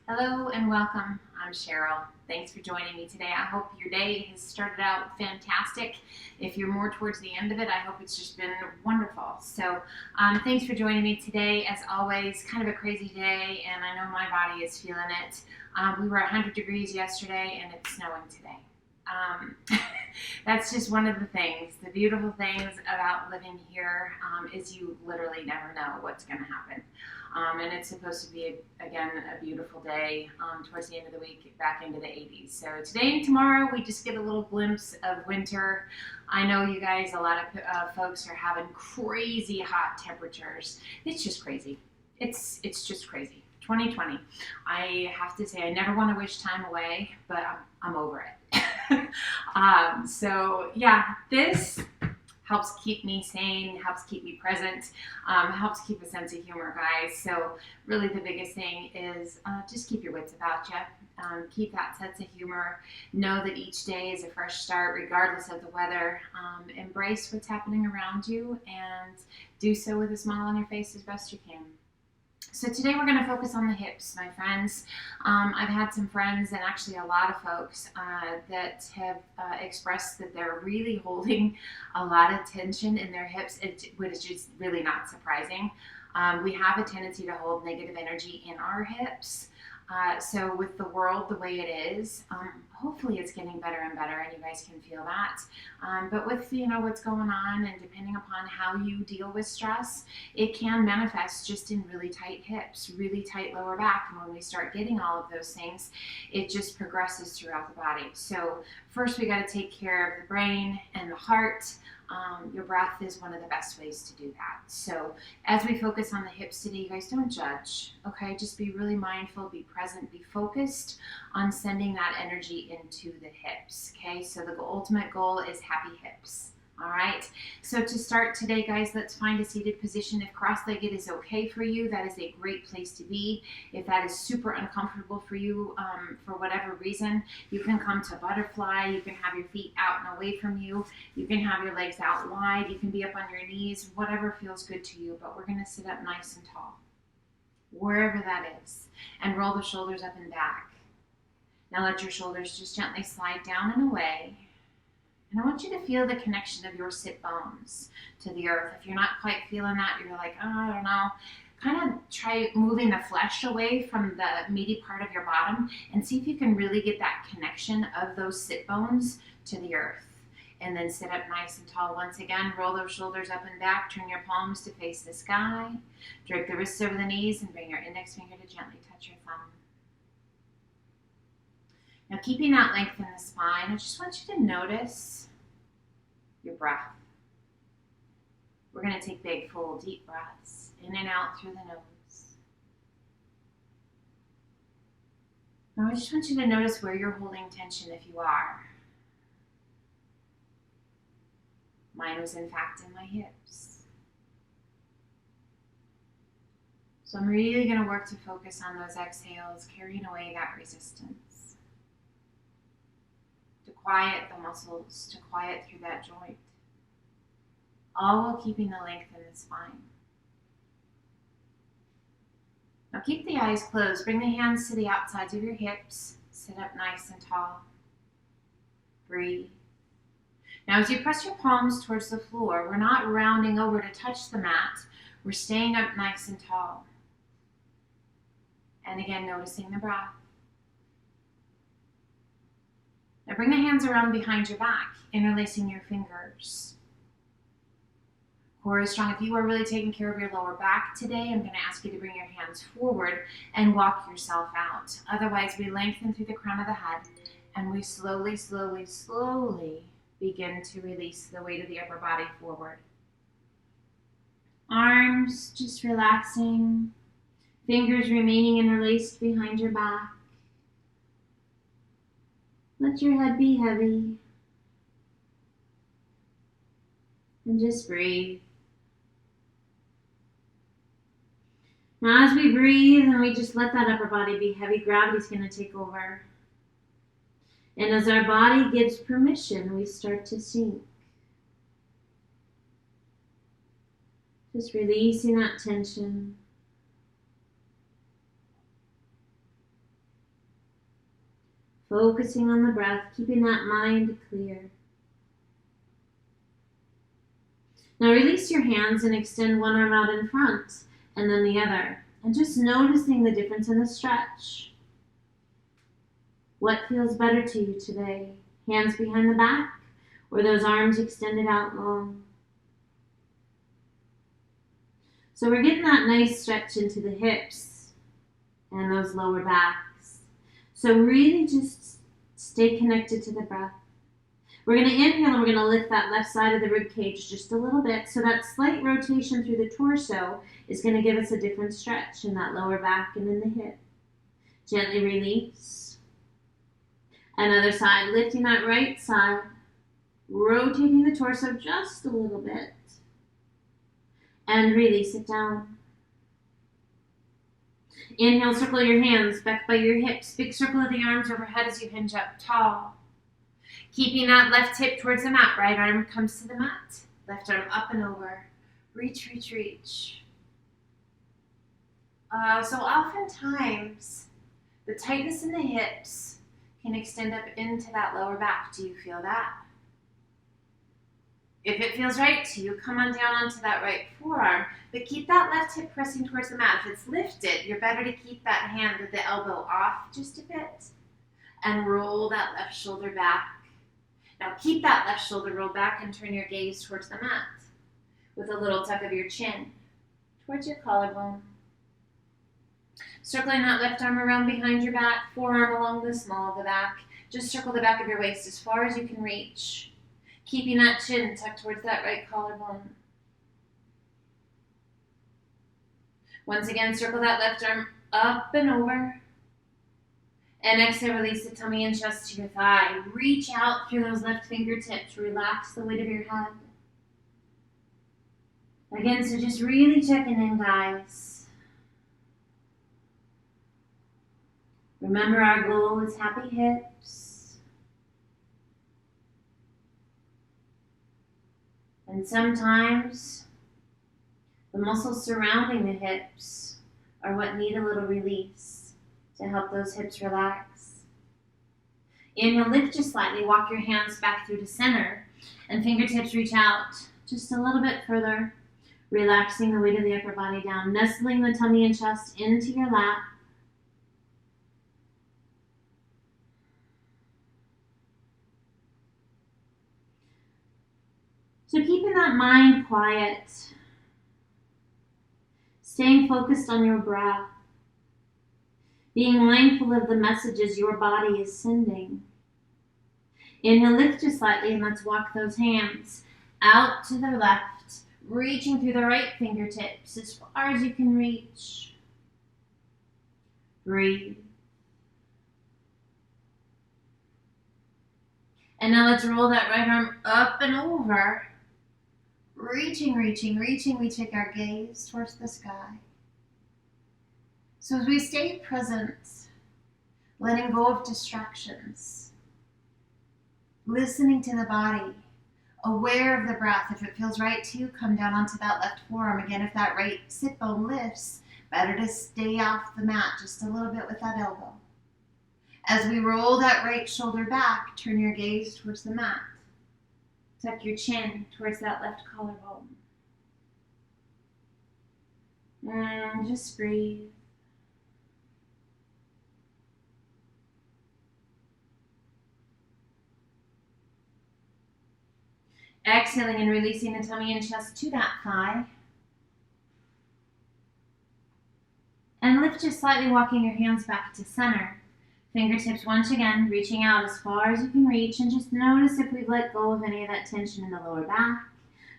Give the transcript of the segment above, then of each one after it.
Hello and welcome. I'm Cheryl. Thanks for joining me today. I hope your day has started out fantastic. If you're more towards the end of it, I hope it's just been wonderful. Thanks for joining me today. As always, kind of a crazy day, and I know my body is feeling it. We were 100 degrees yesterday, and it's snowing today. Um, that's just one of the things. The beautiful things about living here is you literally never know what's going to happen. And it's supposed to be, again, a beautiful day towards the end of the week, back into the 80s. So today and tomorrow, we just get a little glimpse of winter. I know you guys, a lot of folks are having crazy hot temperatures. It's just crazy. It's just crazy. 2020. I have to say, I never want to wish time away, but I'm over it. This helps keep me sane, helps keep me present, helps keep a sense of humor, guys. So really the biggest thing is just keep your wits about you. Keep that sense of humor. Know that each day is a fresh start, regardless of the weather. Embrace what's happening around you and do so with a smile on your face as best you can. So today we're going to focus on the hips, my friends. I've had some friends and actually a lot of folks that have expressed that they're really holding a lot of tension in their hips, which is just really not surprising. We have a tendency to hold negative energy in our hips. So with the world the way it is, hopefully it's getting better and better, and you guys can feel that. But with what's going on, and depending upon how you deal with stress, it can manifest just in really tight hips, really tight lower back. And when we start getting all of those things, it just progresses throughout the body. So first we got to take care of the brain and the heart. Your breath is one of the best ways to do that. So as we focus on the hips today, you guys don't judge, okay? Just be really mindful, be present, be focused on sending that energy into the hips, okay? So the ultimate goal is happy hips. All right, so to start today, guys, let's find a seated position. If cross-legged is okay for you, that is a great place to be. If that is super uncomfortable for you for whatever reason, you can come to butterfly. You can have your feet out and away from you. You can have your legs out wide. You can be up on your knees, whatever feels good to you, but we're going to sit up nice and tall, wherever that is, and roll the shoulders up and back. Now let your shoulders just gently slide down and away. And I want you to feel the connection of your sit bones to the earth. If you're not quite feeling that, you're like, oh, I don't know. Kind of try moving the flesh away from the meaty part of your bottom and see if you can really get that connection of those sit bones to the earth. And then sit up nice and tall once again. Roll those shoulders up and back. Turn your palms to face the sky. Drape the wrists over the knees and bring your index finger to gently touch your thumb. Now, keeping that length in the spine, I just want you to notice your breath. We're going to take big, full, deep breaths in and out through the nose. Now, I just want you to notice where you're holding tension if you are. Mine was, in fact, in my hips. So I'm really going to work to focus on those exhales, carrying away that resistance. To quiet the muscles, to quiet through that joint, all while keeping the length in the spine. Now keep the eyes closed. Bring the hands to the outsides of your hips. Sit up nice and tall. Breathe. Now as you press your palms towards the floor, we're not rounding over to touch the mat. We're staying up nice and tall. And again, noticing the breath. Now bring the hands around behind your back, interlacing your fingers. Core is strong. If you are really taking care of your lower back today, I'm going to ask you to bring your hands forward and walk yourself out. Otherwise, we lengthen through the crown of the head and we slowly, slowly, slowly begin to release the weight of the upper body forward. Arms just relaxing, fingers remaining interlaced behind your back. Let your head be heavy. And just breathe. Now as we breathe and we just let that upper body be heavy, gravity's going to take over. And as our body gives permission, we start to sink. Just releasing that tension. Focusing on the breath, keeping that mind clear. Now release your hands and extend one arm out in front and then the other. And just noticing the difference in the stretch. What feels better to you today? Hands behind the back or those arms extended out long? So we're getting that nice stretch into the hips and those lower backs. So really just stay connected to the breath. We're going to inhale and we're going to lift that left side of the rib cage just a little bit. So that slight rotation through the torso is going to give us a different stretch in that lower back and in the hip. Gently release. Another side, lifting that right side, rotating the torso just a little bit. And release it down. Inhale, circle your hands back by your hips. Big circle of the arms overhead as you hinge up tall. Keeping that left hip towards the mat. Right arm comes to the mat. Left arm up and over. Reach, reach, reach. So oftentimes, the tightness in the hips can extend up into that lower back. Do you feel that? If it feels right to you, come on down onto that right forearm, but keep that left hip pressing towards the mat. If it's lifted, you're better to keep that hand with the elbow off just a bit and roll that left shoulder back. Now keep that left shoulder rolled back and turn your gaze towards the mat with a little tuck of your chin towards your collarbone. Circling that left arm around behind your back, forearm along the small of the back. Just circle the back of your waist as far as you can reach. Keeping that chin tucked towards that right collarbone. Once again, circle that left arm up and over. And exhale, release the tummy and chest to your thigh. Reach out through those left fingertips. Relax the weight of your head. Again, so just really checking in, guys. Remember, our goal is happy hips. And sometimes the muscles surrounding the hips are what need a little release to help those hips relax. Inhale, lift just slightly, walk your hands back through to center, and fingertips reach out just a little bit further, relaxing the weight of the upper body down, nestling the tummy and chest into your lap. So keeping that mind quiet, staying focused on your breath, being mindful of the messages your body is sending. Inhale, lift just slightly, and let's walk those hands out to the left, reaching through the right fingertips as far as you can reach. Breathe. And now let's roll that right arm up and over. Reaching, reaching, reaching, we take our gaze towards the sky. So as we stay present, letting go of distractions, listening to the body, aware of the breath. If it feels right to you, come down onto that left forearm. Again, if that right sit bone lifts, better to stay off the mat just a little bit with that elbow. As we roll that right shoulder back, turn your gaze towards the mat. Tuck your chin towards that left collarbone. And just breathe. Exhaling and releasing the tummy and chest to that thigh. And lift just slightly, walking your hands back to center. Fingertips once again, reaching out as far as you can reach, and just notice if we've let go of any of that tension in the lower back.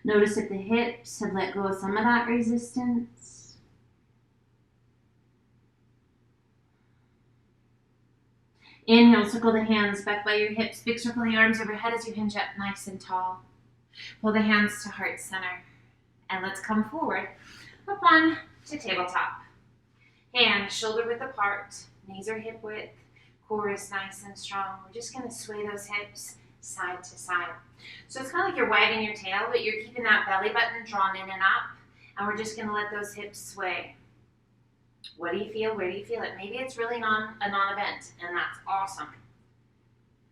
Notice if the hips have let go of some of that resistance. Inhale, circle the hands back by your hips. Big circle the arms overhead as you hinge up nice and tall. Pull the hands to heart center. And let's come forward, up on to tabletop. Hands shoulder width apart, knees are hip width. Core is nice and strong. We're just going to sway those hips side to side. So it's kind of like you're wagging your tail, but you're keeping that belly button drawn in and up. And we're just going to let those hips sway. What do you feel? Where do you feel it? Maybe it's really a non-event, and that's awesome.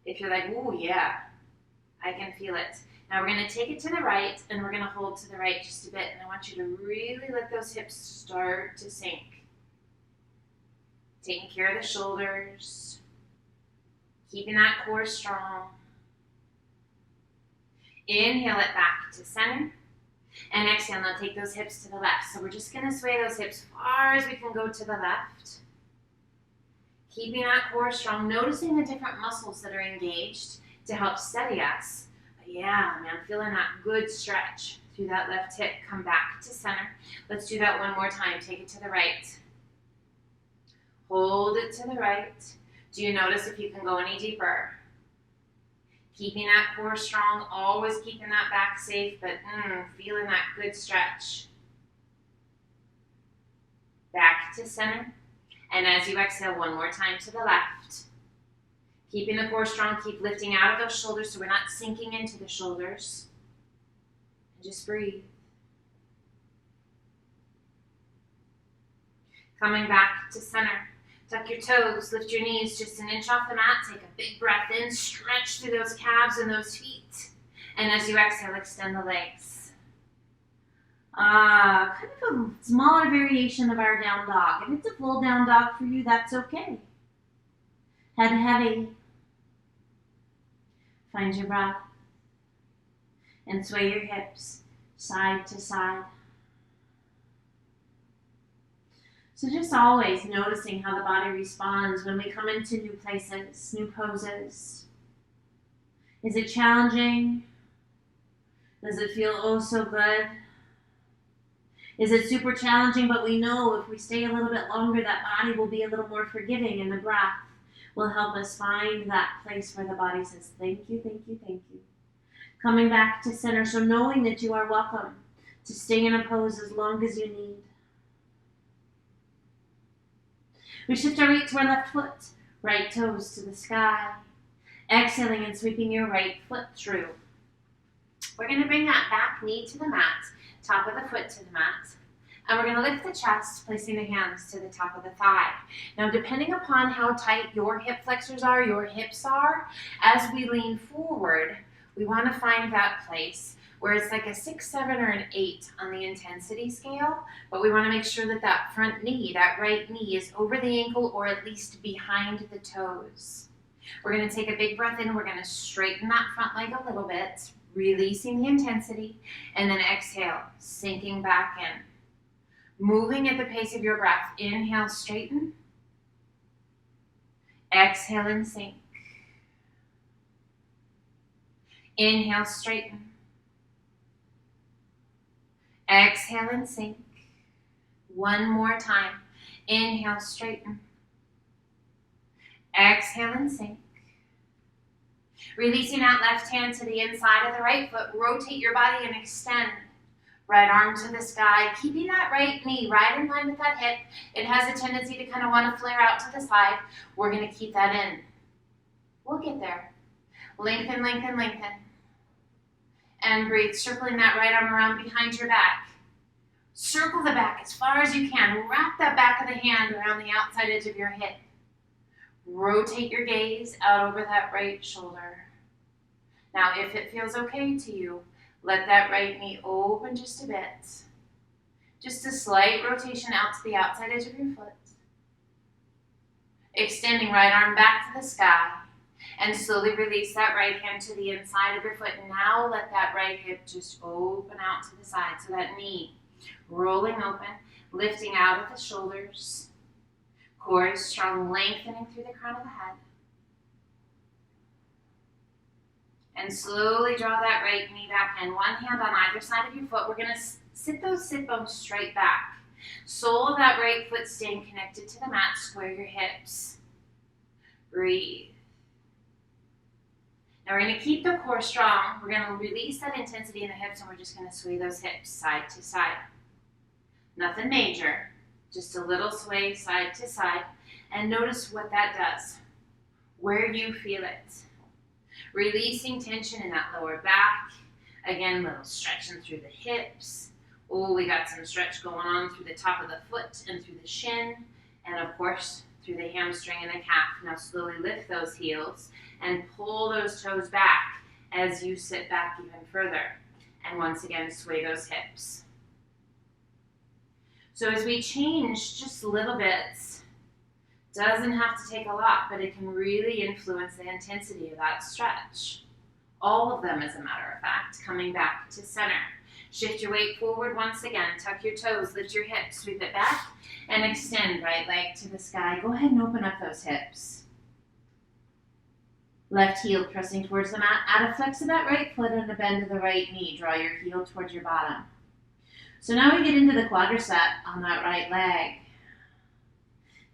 If you're like, oh yeah, I can feel it. Now we're going to take it to the right, and we're going to hold to the right just a bit. And I want you to really let those hips start to sink. Taking care of the shoulders. Keeping that core strong. Inhale it back to center. And exhale, now take those hips to the left. So we're just going to sway those hips as far as we can go to the left. Keeping that core strong, noticing the different muscles that are engaged to help steady us. But yeah, I'm feeling that good stretch through that left hip. Come back to center. Let's do that one more time. Take it to the right. Hold it to the right. Do you notice if you can go any deeper? Keeping that core strong, always keeping that back safe, but feeling that good stretch. Back to center. And as you exhale, one more time to the left. Keeping the core strong, keep lifting out of those shoulders so we're not sinking into the shoulders. And just breathe. Coming back to center. Tuck your toes, lift your knees just an inch off the mat. Take a big breath in, stretch through those calves and those feet. And as you exhale, extend the legs. Kind of a smaller variation of our down dog. If it's a full down dog for you, that's okay. Head heavy. Find your breath. And sway your hips side to side. So just always noticing how the body responds when we come into new places, new poses. Is it challenging? Does it feel oh so good? Is it super challenging, but we know if we stay a little bit longer, that body will be a little more forgiving, and the breath will help us find that place where the body says, thank you, thank you, thank you. Coming back to center, so knowing that you are welcome to stay in a pose as long as you need. We shift our weight to our left foot, right toes to the sky. Exhaling and sweeping your right foot through. We're going to bring that back knee to the mat, top of the foot to the mat. And we're going to lift the chest, placing the hands to the top of the thigh. Now, depending upon how tight your hip flexors are, your hips are, as we lean forward, we want to find that place where it's like a 6, 7, or an 8 on the intensity scale, but we want to make sure that that front knee, that right knee, is over the ankle or at least behind the toes. We're going to take a big breath in. We're going to straighten that front leg a little bit, releasing the intensity, and then exhale, sinking back in. Moving at the pace of your breath. Inhale, straighten. Exhale and sink. Inhale, straighten. Exhale and sink. One more time. Inhale, straighten. Exhale and sink. Releasing that left hand to the inside of the right foot. Rotate your body and extend. Right arm to the sky. Keeping that right knee right in line with that hip. It has a tendency to kind of want to flare out to the side. We're going to keep that in. We'll get there. Lengthen, lengthen, lengthen. And breathe, circling that right arm around behind your back. Circle the back as far as you can. Wrap that back of the hand around the outside edge of your hip. Rotate your gaze out over that right shoulder. Now, if it feels okay to you, let that right knee open just a bit. Just a slight rotation out to the outside edge of your foot. Extending right arm back to the sky. And slowly release that right hand to the inside of your foot. And now let that right hip just open out to the side. So that knee rolling open, lifting out of the shoulders. Core is strong, lengthening through the crown of the head. And slowly draw that right knee back in. One hand on either side of your foot. We're going to sit those sit bones straight back. Sole of that right foot staying connected to the mat. Square your hips. Breathe. Now we're going to keep the core strong. We're going to release that intensity in the hips, and we're just going to sway those hips side to side. Nothing major, just a little sway side to side. And notice what that does, where you feel it. Releasing tension in that lower back. Again, little stretching through the hips. Oh, we got some stretch going on through the top of the foot and through the shin. And of course, through the hamstring and the calf. Now slowly lift those heels and pull those toes back as you sit back even further. And once again, sway those hips. So as we change just little bits, doesn't have to take a lot, but it can really influence the intensity of that stretch. All of them, as a matter of fact, coming back to center. Shift your weight forward once again. Tuck your toes, lift your hips, sweep it back, and extend right leg to the sky. Go ahead and open up those hips. Left heel pressing towards the mat. Add a flex of that right foot and a bend of the right knee. Draw your heel towards your bottom. So now we get into the quadricep on that right leg.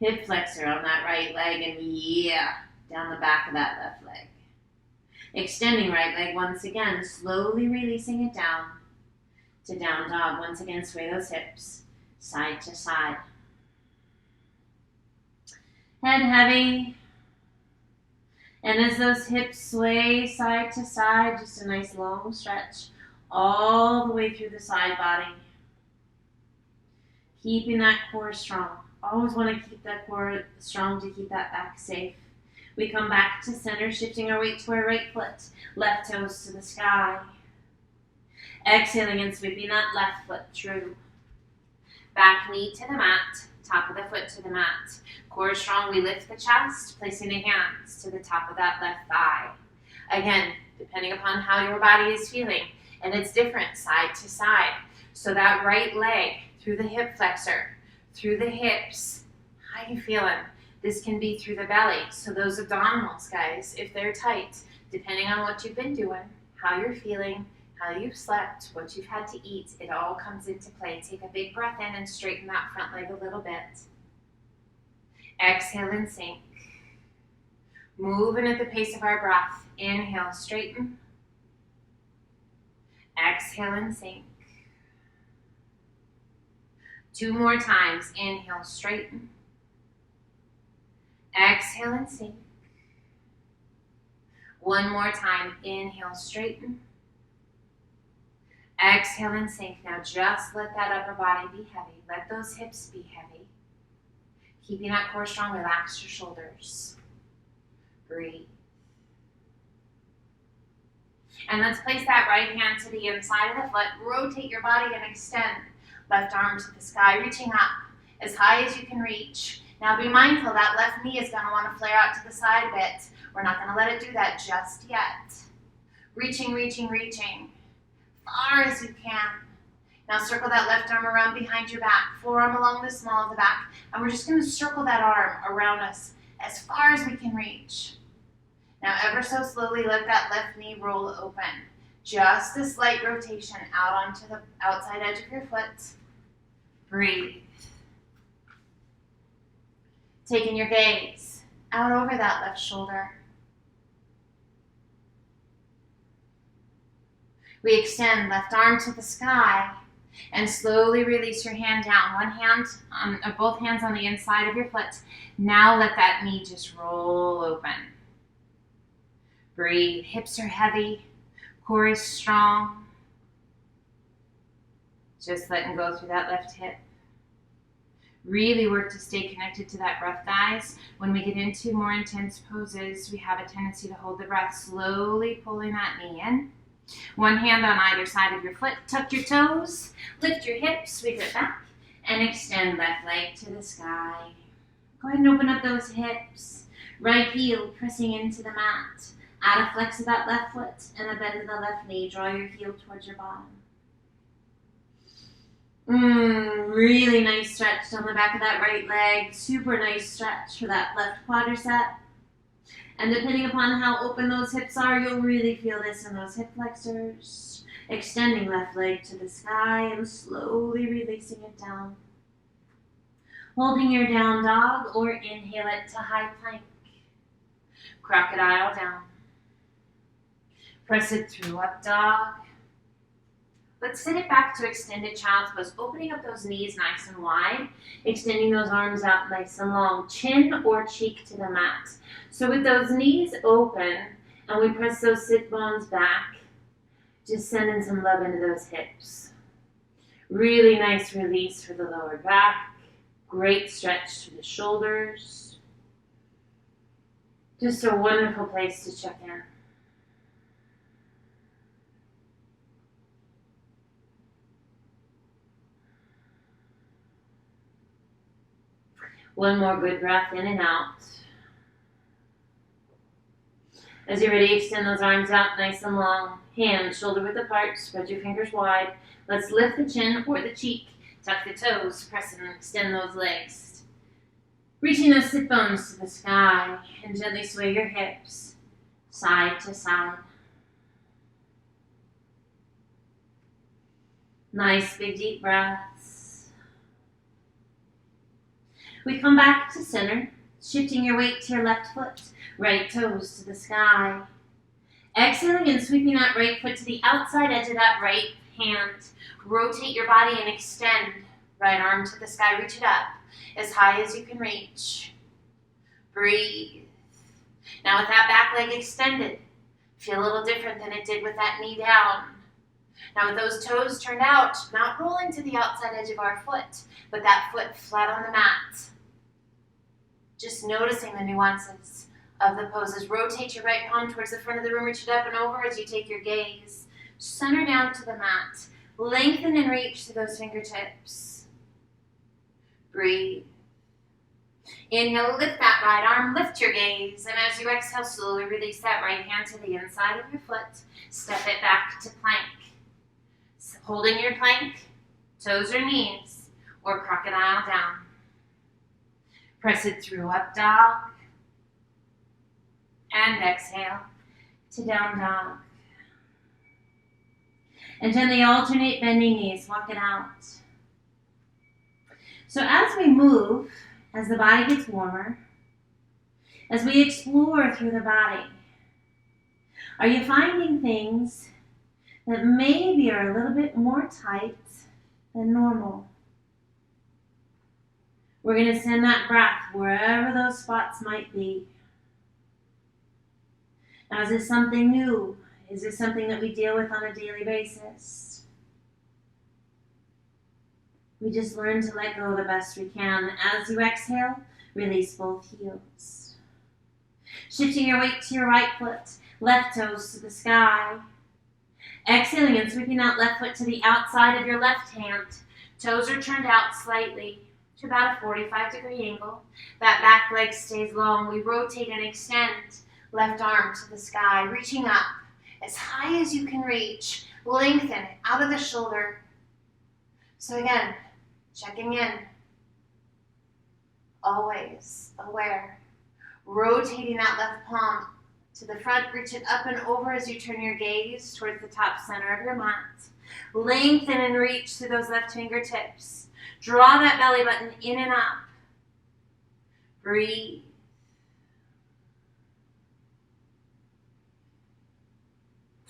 Hip flexor on that right leg, and down the back of that left leg. Extending right leg once again, slowly releasing it down to down dog. Once again, sway those hips side to side. Head heavy. And as those hips sway side to side, just a nice long stretch all the way through the side body. Keeping that core strong. Always want to keep that core strong to keep that back safe. We come back to center, shifting our weight to our right foot. Left toes to the sky. Exhaling and sweeping that left foot through. Back knee to the mat, top of the foot to the mat. Core strong, we lift the chest, placing the hands to the top of that left thigh. Again, depending upon how your body is feeling, and it's different side to side. So that right leg through the hip flexor, through the hips. How you feeling? This can be through the belly. So those abdominals, guys, if they're tight, depending on what you've been doing, how you're feeling, how you've slept, what you've had to eat, it all comes into play. Take a big breath in and straighten that front leg a little bit. Exhale and sink. Moving at the pace of our breath. Inhale, straighten. Exhale and sink. 2 more times. Inhale, straighten. Exhale and sink. 1 more time. Inhale, straighten. Exhale and sink. Now just let that upper body be heavy. Let those hips be heavy. Keeping that core strong, relax your shoulders. Breathe. And let's place that right hand to the inside of the foot. Rotate your body and extend. Left arm to the sky, reaching up as high as you can reach. Now be mindful that left knee is going to want to flare out to the side a bit. We're not going to let it do that just yet. Reaching, reaching, reaching. Far as you can. Now circle that left arm around behind your back, forearm along the small of the back, and we're just going to circle that arm around us as far as we can reach. Now ever so slowly let that left knee roll open. Just a slight rotation out onto the outside edge of your foot. Breathe. Taking your gaze out over that left shoulder. We extend left arm to the sky and slowly release your hand down. One hand, or both hands on the inside of your foot. Now let that knee just roll open. Breathe. Hips are heavy. Core is strong. Just letting go through that left hip. Really work to stay connected to that breath, guys. When we get into more intense poses, we have a tendency to hold the breath, slowly pulling that knee in. One hand on either side of your foot. Tuck your toes, lift your hips, sweep it back, and extend left leg to the sky. Go ahead and open up those hips. Right heel pressing into the mat. Add a flex of that left foot and a bend of the left knee. Draw your heel towards your bottom. Really nice stretch down the back of that right leg. Super nice stretch for that left quadricep. And depending upon how open those hips are, you'll really feel this in those hip flexors. Extending left leg to the sky and slowly releasing it down. Holding your down dog or inhale it to high plank. Crocodile down. Press it through up dog. Let's sit it back to extended child's pose, opening up those knees nice and wide, extending those arms out nice and long, chin or cheek to the mat. So with those knees open, and we press those sit bones back, just sending some love into those hips. Really nice release for the lower back. Great stretch to the shoulders. Just a wonderful place to check in. One more good breath in and out. As you're ready, extend those arms out nice and long. Hands shoulder width apart. Spread your fingers wide. Let's lift the chin or the cheek. Tuck the toes. Press and extend those legs. Reaching those sit bones to the sky. And gently sway your hips side to side. Nice big deep breaths. We come back to center. Shifting your weight to your left foot. Right toes to the sky. Exhaling and sweeping that right foot to the outside edge of that right hand. Rotate your body and extend. Right arm to the sky. Reach it up as high as you can reach. Breathe. Now with that back leg extended, feel a little different than it did with that knee down. Now with those toes turned out, not rolling to the outside edge of our foot, but that foot flat on the mat. Just noticing the nuances of the poses. Rotate your right palm towards the front of the room, reach it up and over as you take your gaze. Center down to the mat. Lengthen and reach to those fingertips. Breathe. Inhale, lift that right arm, lift your gaze, and as you exhale, slowly release that right hand to the inside of your foot. Step it back to plank. Holding your plank, toes or knees, or crocodile down. Press it through up dog, and exhale to down dog. And gently alternate bending knees, walk it out. So as we move, as the body gets warmer, as we explore through the body, are you finding things that maybe are a little bit more tight than normal? We're going to send that breath wherever those spots might be. Now, is this something new? Is this something that we deal with on a daily basis? We just learn to let go the best we can. As you exhale, release both heels. Shifting your weight to your right foot, left toes to the sky. Exhaling and sweeping that left foot to the outside of your left hand. Toes are turned out slightly to about a 45-degree angle. That back leg stays long. We rotate and extend. Left arm to the sky, reaching up as high as you can reach. Lengthen it out of the shoulder. So again, checking in. Always aware. Rotating that left palm to the front, reach it up and over as you turn your gaze towards the top center of your mat. Lengthen and reach through those left fingertips. Draw that belly button in and up. Breathe.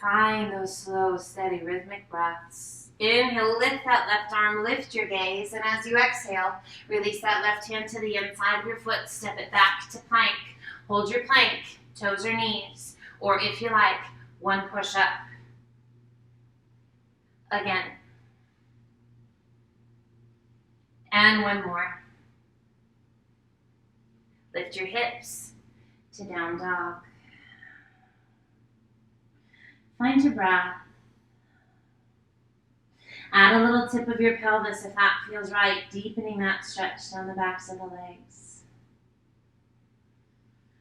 Find those slow, steady, rhythmic breaths. Inhale, lift that left arm, lift your gaze, and as you exhale, release that left hand to the inside of your foot, step it back to plank. Hold your plank, toes or knees, or if you like, one push up. Again. And one more. Lift your hips to down dog. Find your breath. Add a little tip of your pelvis if that feels right, deepening that stretch down the backs of the legs.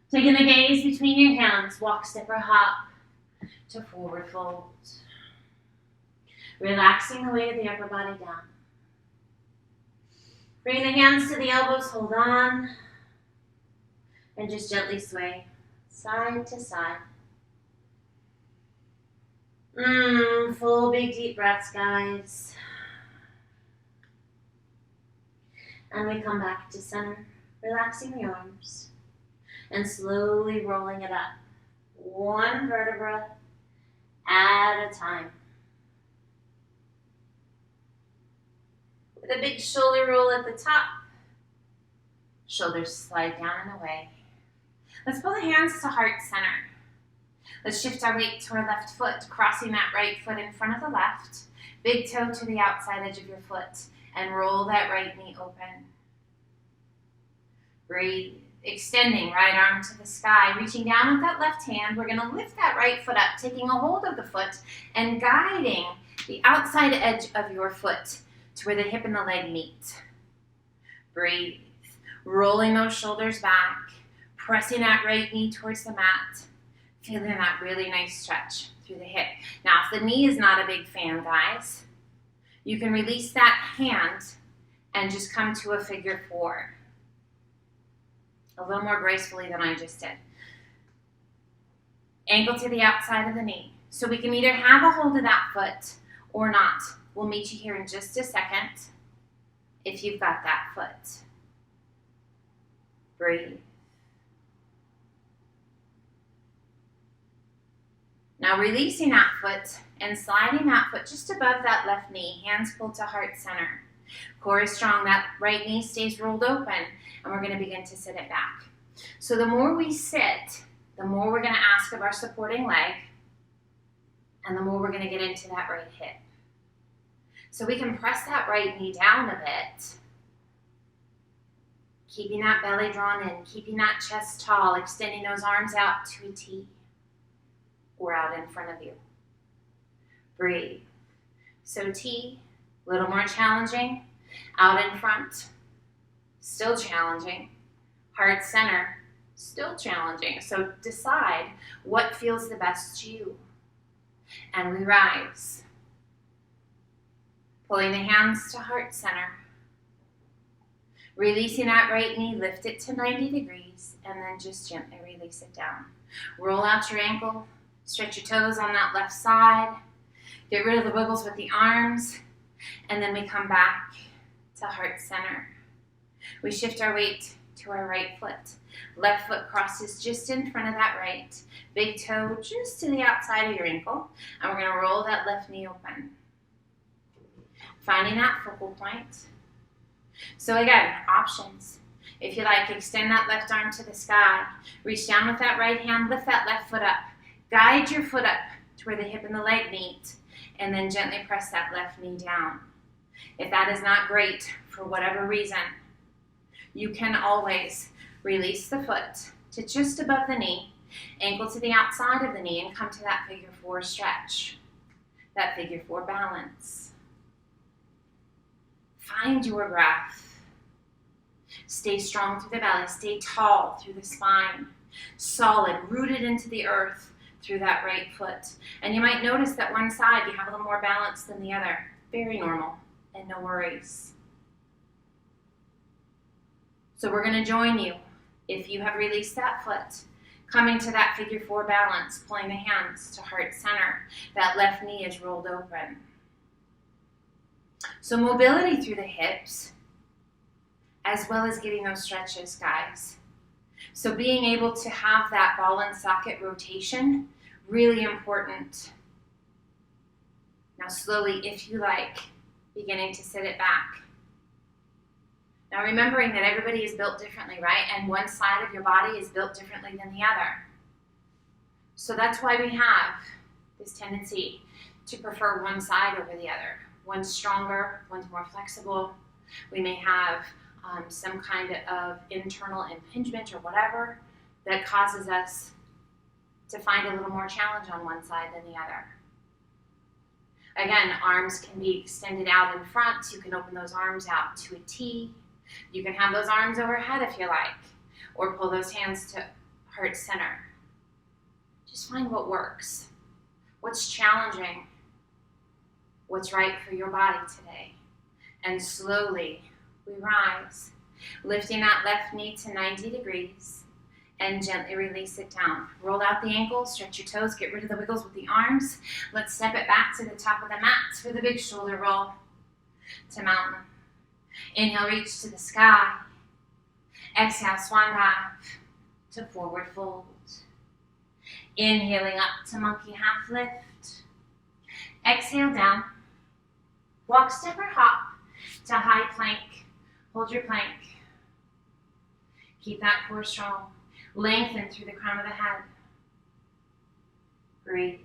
Taking the gaze between your hands, walk, step, or hop to forward fold. Relaxing the weight of the upper body down. Bring the hands to the elbows, hold on, and just gently sway side to side. Full big deep breaths, guys. And we come back to center, relaxing the arms and slowly rolling it up. One vertebra at a time. With a big shoulder roll at the top. Shoulders slide down and away. Let's pull the hands to heart center. Let's shift our weight to our left foot, crossing that right foot in front of the left. Big toe to the outside edge of your foot, and roll that right knee open. Breathe. Extending right arm to the sky, reaching down with that left hand. We're gonna lift that right foot up, taking a hold of the foot and guiding the outside edge of your foot to where the hip and the leg meet. Breathe. Rolling those shoulders back, pressing that right knee towards the mat, feeling that really nice stretch through the hip. Now, if the knee is not a big fan, guys, you can release that hand and just come to a figure four. A little more gracefully than I just did. Ankle to the outside of the knee. So we can either have a hold of that foot or not. We'll meet you here in just a second if you've got that foot. Breathe. Now releasing that foot and sliding that foot just above that left knee. Hands pulled to heart center. Core is strong. That right knee stays rolled open. And we're going to begin to sit it back. So the more we sit, the more we're going to ask of our supporting leg. And the more we're going to get into that right hip. So we can press that right knee down a bit. Keeping that belly drawn in, keeping that chest tall, extending those arms out to a T or out in front of you. Breathe. So T, a little more challenging, out in front, still challenging, heart center, still challenging. So decide what feels the best to you. And we rise. Pulling the hands to heart center. Releasing that right knee, lift it to 90 degrees, and then just gently release it down. Roll out your ankle, stretch your toes on that left side, get rid of the wiggles with the arms, and then we come back to heart center. We shift our weight to our right foot. Left foot crosses just in front of that right. Big toe just to the outside of your ankle, and we're going to roll that left knee open. Finding that focal point. So again, options. If you like, extend that left arm to the sky. Reach down with that right hand, lift that left foot up. Guide your foot up to where the hip and the leg meet, and then gently press that left knee down. If that is not great for whatever reason, you can always release the foot to just above the knee, ankle to the outside of the knee, and come to that figure four stretch, that figure four balance. Find your breath. Stay strong through the belly. Stay tall through the spine. Solid, rooted into the earth through that right foot. And you might notice that one side you have a little more balance than the other. Very normal and no worries. So we're going to join you if you have released that foot. Coming to that figure four balance, pulling the hands to heart center. That left knee is rolled open. So mobility through the hips, as well as getting those stretches, guys. So being able to have that ball and socket rotation, really important. Now slowly, if you like, beginning to sit it back. Now remembering that everybody is built differently, right? And one side of your body is built differently than the other. So that's why we have this tendency to prefer one side over the other. One's stronger, one's more flexible. We may have some kind of internal impingement or whatever that causes us to find a little more challenge on one side than the other. Again, arms can be extended out in front. You can open those arms out to a T. You can have those arms overhead if you like, or pull those hands to heart center. Just find what works, what's challenging, what's right for your body today. And slowly we rise, lifting that left knee to 90 degrees and gently release it down. Roll out the ankles, stretch your toes, get rid of the wiggles with the arms. Let's step it back to the top of the mat for the big shoulder roll to mountain. Inhale, reach to the sky. Exhale, swan dive to forward fold. Inhaling up to monkey half lift. Exhale down. Walk, step, or hop to high plank. Hold your plank. Keep that core strong. Lengthen through the crown of the head. Breathe.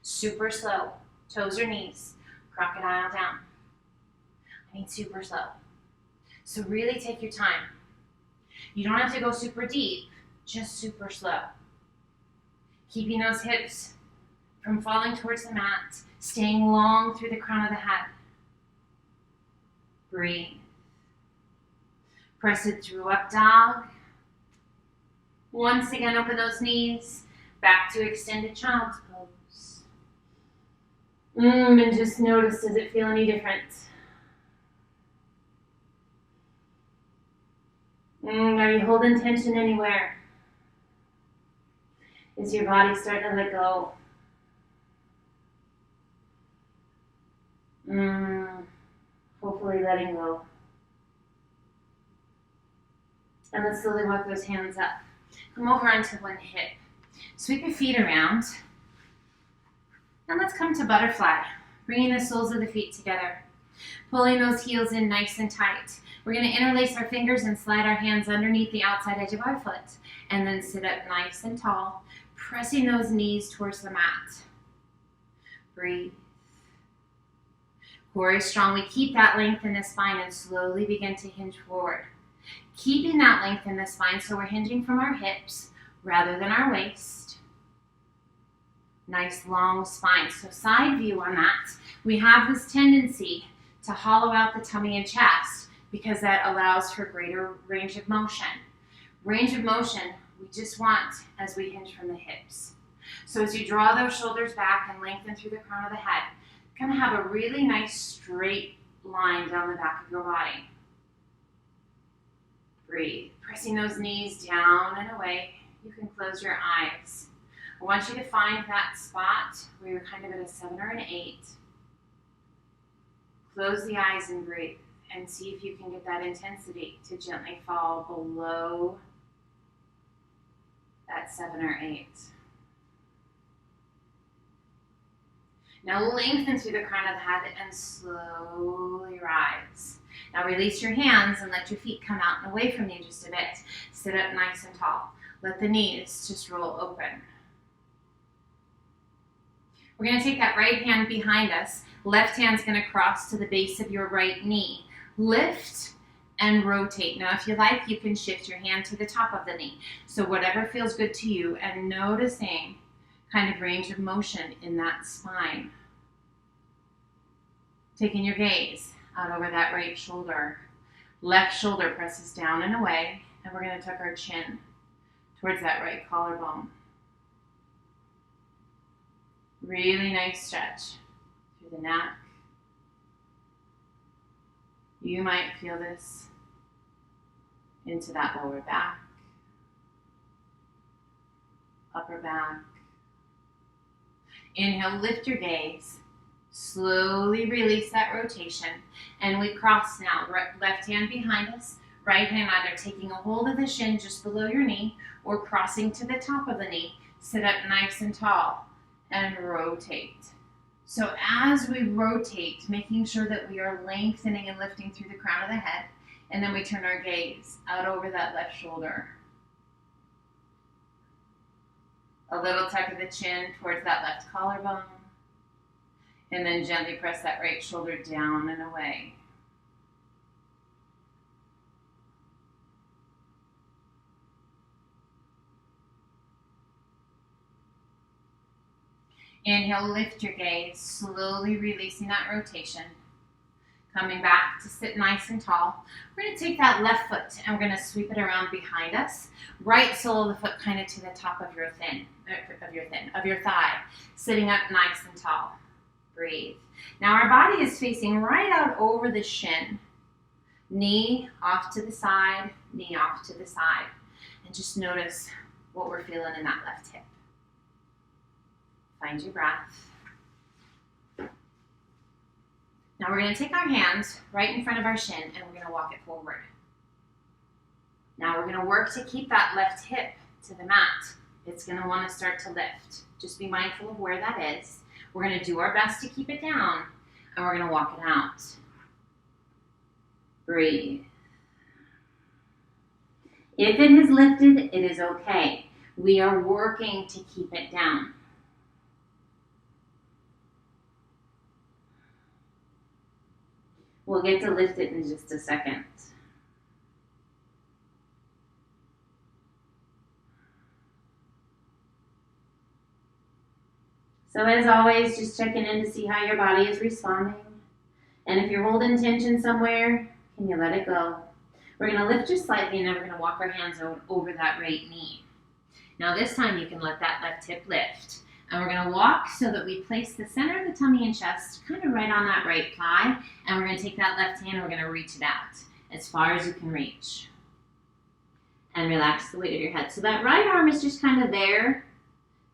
Super slow. Toes or knees. Crocodile down. I mean super slow. So really take your time. You don't have to go super deep, just super slow. Keeping those hips from falling towards the mat, staying long through the crown of the head. Breathe. Press it through up dog. Once again, open those knees, back to extended child's pose. And just notice, does it feel any different? Are you holding tension anywhere? Is your body starting to let go? Hopefully letting go. And let's slowly walk those hands up. Come over onto one hip. Sweep your feet around. And let's come to butterfly. Bringing the soles of the feet together. Pulling those heels in nice and tight. We're going to interlace our fingers and slide our hands underneath the outside edge of our foot. And then sit up nice and tall. Pressing those knees towards the mat. Breathe. Core is strong. We keep that length in the spine and slowly begin to hinge forward. Keeping that length in the spine so we're hinging from our hips rather than our waist. Nice long spine. So side view on that. We have this tendency to hollow out the tummy and chest because that allows for greater range of motion. Range of motion we just want as we hinge from the hips. So as you draw those shoulders back and lengthen through the crown of the head, you're going to have a really nice straight line down the back of your body. Breathe. Pressing those knees down and away. You can close your eyes. I want you to find that spot where you're kind of at a 7 or an 8. Close the eyes and breathe. And see if you can get that intensity to gently fall below that 7 or 8. Now lengthen through the crown of the head and slowly rise. Now release your hands and let your feet come out and away from you just a bit. Sit up nice and tall. Let the knees just roll open. We're going to take that right hand behind us. Left hand's going to cross to the base of your right knee. Lift and rotate. Now if you like, you can shift your hand to the top of the knee. So whatever feels good to you, and noticing kind of range of motion in that spine. Taking your gaze out over that right shoulder. Left shoulder presses down and away, and we're going to tuck our chin towards that right collarbone. Really nice stretch through the neck. You might feel this into that lower back, upper back. Inhale, lift your gaze. Slowly release that rotation. And we cross now. Left hand behind us. Right hand either taking a hold of the shin just below your knee or crossing to the top of the knee. Sit up nice and tall and rotate. So as we rotate, making sure that we are lengthening and lifting through the crown of the head, and then we turn our gaze out over that left shoulder. A little tuck of the chin towards that left collarbone, and then gently press that right shoulder down and away. Inhale, lift your gaze, slowly releasing that rotation. Coming back to sit nice and tall. We're going to take that left foot and we're going to sweep it around behind us. Right sole of the foot kind of to the top of your thigh. Sitting up nice and tall. Breathe. Now our body is facing right out over the shin. Knee off to the side, knee off to the side. And just notice what we're feeling in that left hip. Find your breath. Now we're going to take our hands right in front of our shin and we're going to walk it forward. Now we're going to work to keep that left hip to the mat. It's going to want to start to lift. Just be mindful of where that is. We're going to do our best to keep it down and we're going to walk it out. Breathe. If it has lifted, it is okay. We are working to keep it down. We'll get to lift it in just a second. So as always, just checking in to see how your body is responding. And if you're holding tension somewhere, can you let it go? We're going to lift just slightly, and then we're going to walk our hands over that right knee. Now this time you can let that left hip lift. And we're going to walk so that we place the center of the tummy and chest kind of right on that right thigh. And we're going to take that left hand and we're going to reach it out as far as you can reach. And relax the weight of your head. So that right arm is just kind of there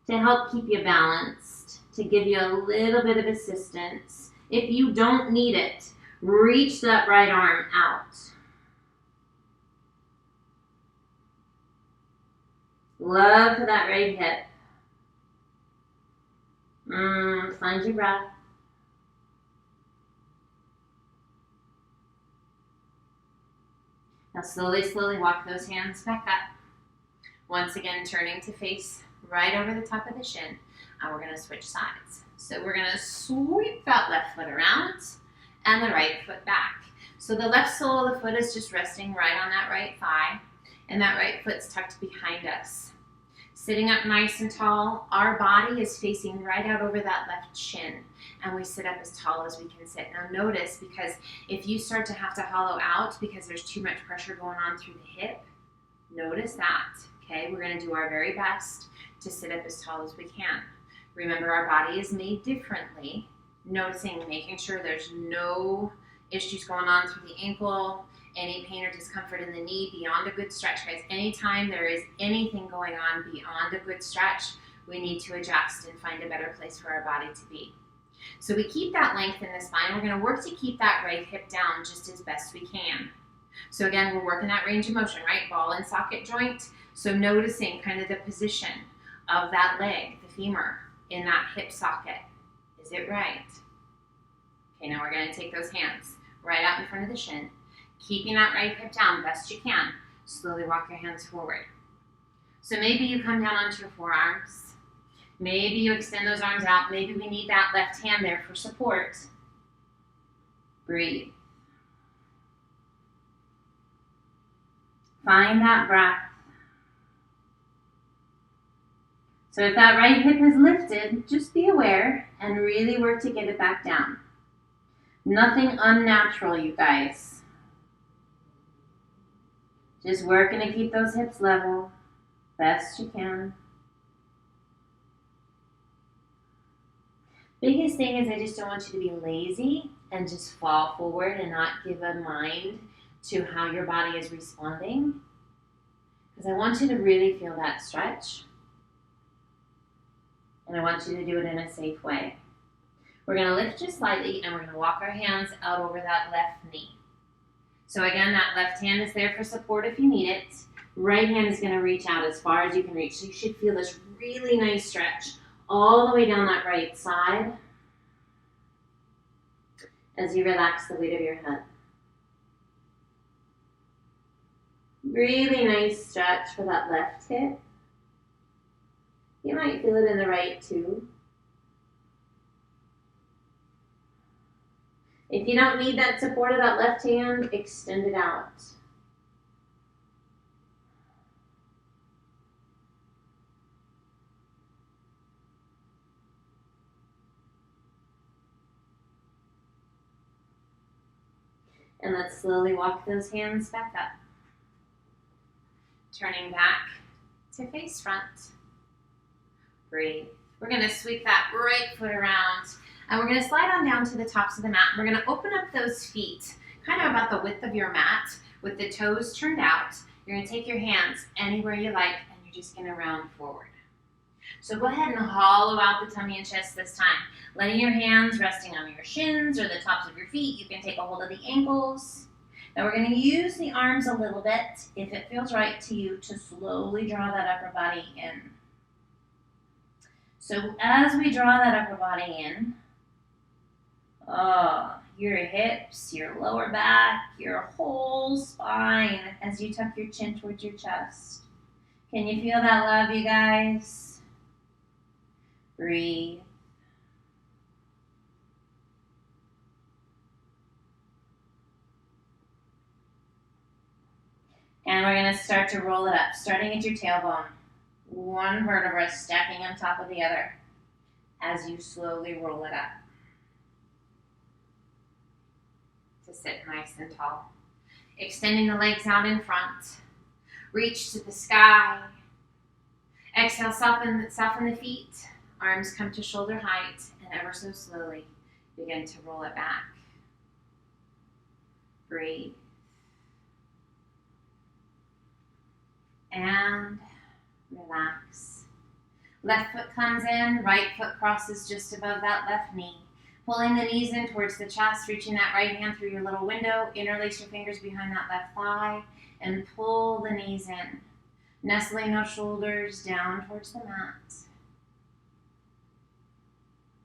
to help keep you balanced, to give you a little bit of assistance. If you don't need it, reach that right arm out. Love for that right hip. Find your breath. Now slowly walk those hands back up. Once again, turning to face right over the top of the shin. And we're going to switch sides. So we're going to sweep that left foot around and the right foot back. So the left sole of the foot is just resting right on that right thigh. And that right foot's tucked behind us. Sitting up nice and tall, our body is facing right out over that left shin, and we sit up as tall as we can sit. Now notice, because if you start to have to hollow out because there's too much pressure going on through the hip, notice that, okay? We're gonna do our very best to sit up as tall as we can. Remember, our body is made differently. Noticing, making sure there's no issues going on through the ankle, any pain or discomfort in the knee, beyond a good stretch, guys. Anytime there is anything going on beyond a good stretch, we need to adjust and find a better place for our body to be. So we keep that length in the spine. We're going to work to keep that right hip down just as best we can. So again, we're working that range of motion, right? Ball and socket joint. So noticing kind of the position of that leg, the femur, in that hip socket. Is it right? Okay, now we're going to take those hands right out in front of the shin. Keeping that right hip down best you can. Slowly walk your hands forward. So maybe you come down onto your forearms. Maybe you extend those arms out. Maybe we need that left hand there for support. Breathe. Find that breath. So if that right hip is lifted, just be aware and really work to get it back down. Nothing unnatural, you guys. Just working to keep those hips level best you can. Biggest thing is I just don't want you to be lazy and just fall forward and not give a mind to how your body is responding. Because I want you to really feel that stretch. And I want you to do it in a safe way. We're going to lift just slightly and we're going to walk our hands out over that left knee. So again, that left hand is there for support if you need it. Right hand is going to reach out as far as you can reach. So you should feel this really nice stretch all the way down that right side as you relax the weight of your head. Really nice stretch for that left hip. You might feel it in the right too. If you don't need that support of that left hand, extend it out. And let's slowly walk those hands back up. Turning back to face front. Breathe. We're going to sweep that right foot around. And we're going to slide on down to the tops of the mat. We're going to open up those feet, kind of about the width of your mat, with the toes turned out. You're going to take your hands anywhere you like, and you're just going to round forward. So go ahead and hollow out the tummy and chest this time. Letting your hands resting on your shins or the tops of your feet. You can take a hold of the ankles. Now we're going to use the arms a little bit, if it feels right to you, to slowly draw that upper body in. So as we draw that upper body in, your hips, your lower back, your whole spine as you tuck your chin towards your chest. Can you feel that love, you guys? Breathe. And we're going to start to roll it up, starting at your tailbone. One vertebra stacking on top of the other. as you slowly roll it up to sit nice and tall. Extending the legs out in front. Reach to the sky. Exhale, soften the feet. Arms come to shoulder height, and ever so slowly begin to roll it back. Breathe. And relax. Left foot comes in, right foot crosses just above that left knee. Pulling the knees in towards the chest, reaching that right hand through your little window. Interlace your fingers behind that left thigh and pull the knees in. Nestling those shoulders down towards the mat.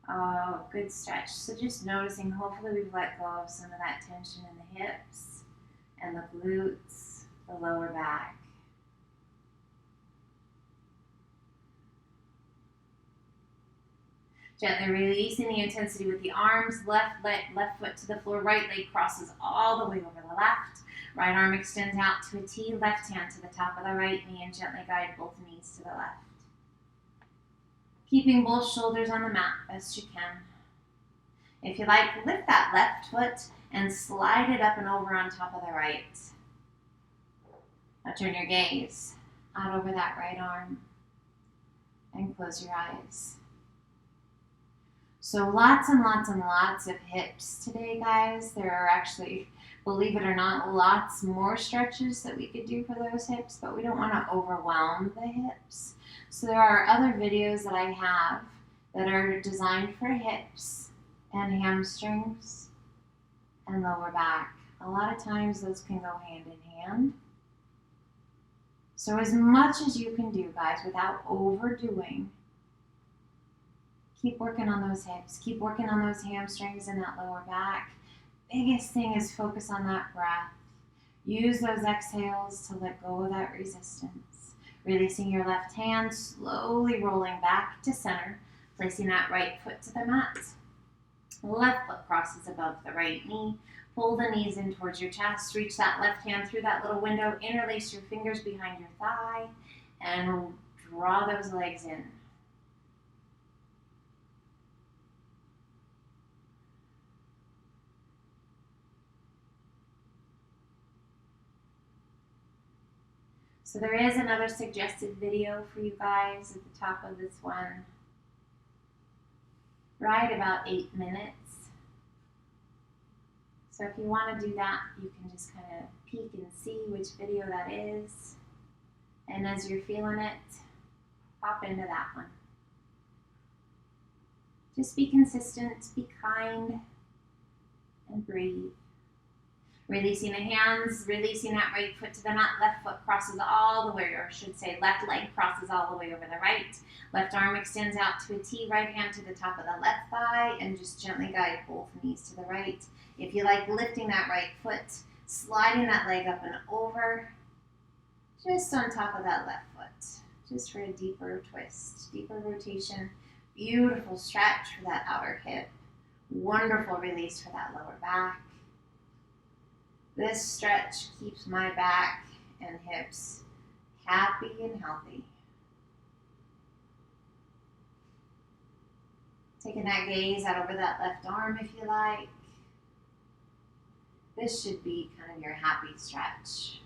Oh, good stretch. So just noticing, hopefully we've let go of some of that tension in the hips and the glutes, the lower back. Gently releasing the intensity with the arms, left foot to the floor, right leg crosses all the way over the left. Right arm extends out to a T, left hand to the top of the right knee, and gently guide both knees to the left. Keeping both shoulders on the mat best you can. If you like, lift that left foot and slide it up and over on top of the right. Now turn your gaze out over that right arm and close your eyes. So lots and lots and lots of hips today, guys. There are actually, believe it or not, lots more stretches that we could do for those hips, but we don't want to overwhelm the hips. So there are other videos that I have that are designed for hips and hamstrings and lower back. A lot of times those can go hand in hand. So as much as you can do, guys, without overdoing, keep working on those hips, keep working on those hamstrings and that lower back. Biggest thing is focus on that breath. Use those exhales to let go of that resistance. Releasing your left hand, slowly rolling back to center, placing that right foot to the mat. Left foot crosses above the right knee. Pull the knees in towards your chest. Reach that left hand through that little window. Interlace your fingers behind your thigh and draw those legs in. So there is another suggested video for you guys at the top of this one. Right about 8 minutes. So if you want to do that, you can just kind of peek and see which video that is. And as you're feeling it, pop into that one. Just be consistent, be kind, and breathe. Releasing the hands, releasing that right foot to the mat, left foot crosses all the way, or I should say left leg crosses all the way over the right. Left arm extends out to a T, right hand to the top of the left thigh, and just gently guide both knees to the right. If you like, lifting that right foot, sliding that leg up and over, just on top of that left foot, just for a deeper twist, deeper rotation. Beautiful stretch for that outer hip. Wonderful release for that lower back. This stretch keeps my back and hips happy and healthy. Taking that gaze out over that left arm if you like. This should be kind of your happy stretch.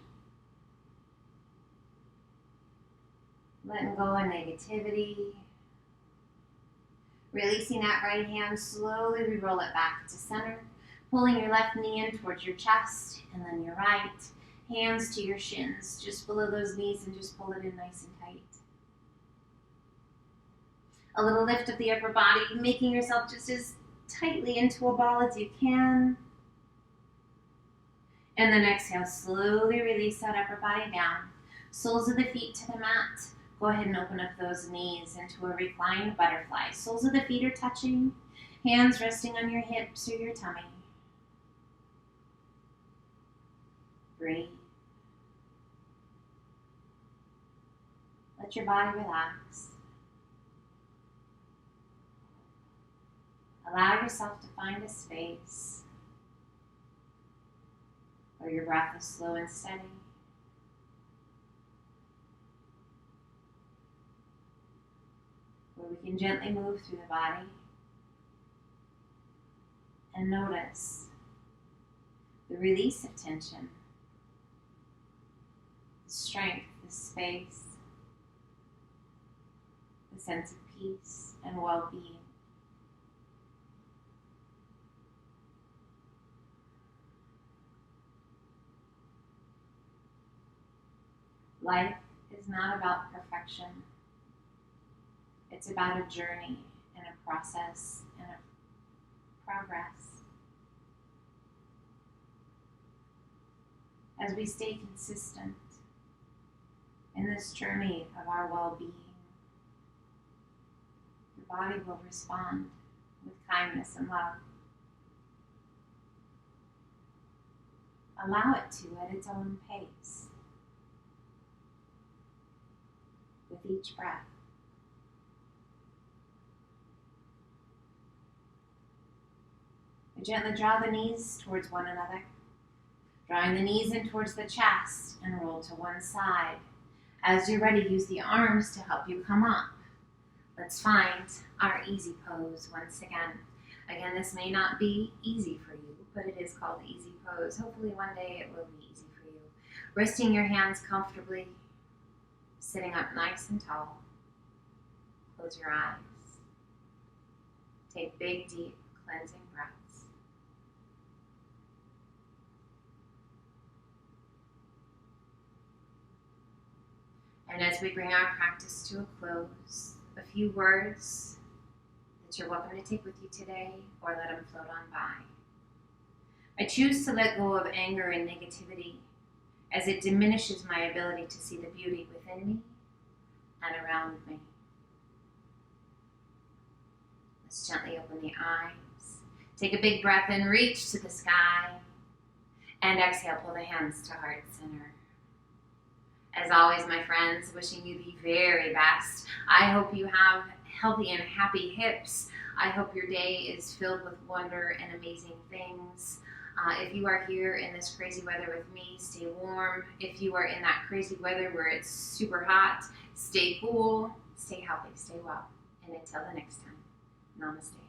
Letting go of negativity. Releasing that right hand, slowly we roll it back to center. Pulling your left knee in towards your chest, and then your right. Hands to your shins, just below those knees, and just pull it in nice and tight. A little lift of the upper body, making yourself just as tightly into a ball as you can. And then exhale, slowly release that upper body down. Soles of the feet to the mat. Go ahead and open up those knees into a reclined butterfly. Soles of the feet are touching. Hands resting on your hips or your tummy. Breathe. Let your body relax. Allow yourself to find a space where your breath is slow and steady. where we can gently move through the body and notice the release of tension, the strength, the space, the sense of peace and well-being. Life is not about perfection. It's about a journey and a process and a progress. As we stay consistent in this journey of our well-being, your body will respond with kindness and love. Allow it to at its own pace. With each breath. We gently draw the knees towards one another, drawing the knees in towards the chest and roll to one side. As you're ready, use the arms to help you come up. Let's find our easy pose once again. Again, this may not be easy for you, but it is called the easy pose. Hopefully one day it will be easy for you. Resting your hands comfortably, sitting up nice and tall. Close your eyes. Take big, deep, cleansing breaths. And as we bring our practice to a close, a few words that you're welcome to take with you today or let them float on by. I choose to let go of anger and negativity as it diminishes my ability to see the beauty within me and around me. Let's gently open the eyes. Take a big breath in, reach to the sky, and exhale, pull the hands to heart center. As always, my friends, wishing you the very best. I hope you have healthy and happy hips. I hope your day is filled with wonder and amazing things. If you are here in this crazy weather with me, stay warm. If you are in that crazy weather where it's super hot, stay cool, stay healthy, stay well. And until the next time, namaste.